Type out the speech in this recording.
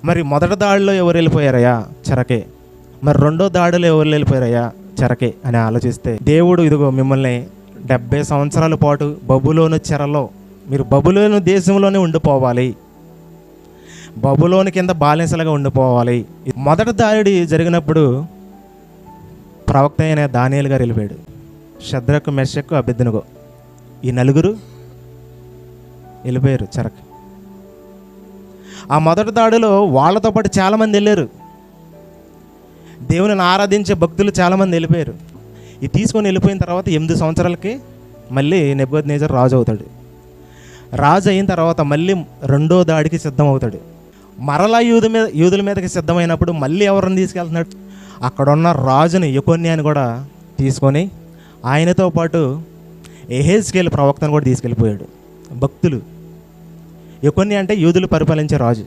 మరి మొదటి దాడిలో ఎవరు వెళ్ళిపోయారయ్యా? చెరకే. మరి రెండో దాడిలో ఎవరు వెళ్ళిపోయారయ్యా? చెరకే అని ఆలోచిస్తే, దేవుడు ఇదిగో మిమ్మల్ని 70 సంవత్సరాల పాటు బబులోను చెరలో, మీరు బబులోను దేశంలోనే ఉండిపోవాలి, బబులోను కింద బానిసలుగా ఉండిపోవాలి. మొదటి దాడి జరిగినప్పుడు ప్రవక్త అయిన దానియేలు గారు వెళ్ళిపోయాడు. షద్రకు, మెషకు, అబేద్నెగో ఈ నలుగురు వెళ్ళిపోయారు చెరకు. ఆ మొదటి దాడిలో వాళ్ళతో పాటు చాలామంది వెళ్ళారు. దేవుని ఆరాధించే భక్తులు చాలామంది వెళ్ళిపోయారు. ఇది తీసుకొని వెళ్ళిపోయిన తర్వాత 8 సంవత్సరాలకి మళ్ళీ నెబుకద్నెజర్ రాజు అవుతాడు. రాజు అయిన తర్వాత మళ్ళీ రెండో దాడికి సిద్ధం అవుతాడు. మరలా యూదుల మీదకి సిద్ధమైనప్పుడు మళ్ళీ ఎవరిని తీసుకెళ్తున్నాడు? అక్కడున్న రాజుని యెకొన్యాని కూడా తీసుకొని ఆయనతో పాటు యెహెజ్కేలు ప్రవక్తను కూడా తీసుకెళ్ళిపోయాడు. భక్తులు. యెకొన్యా అంటే యూదులు పరిపాలించే రాజు.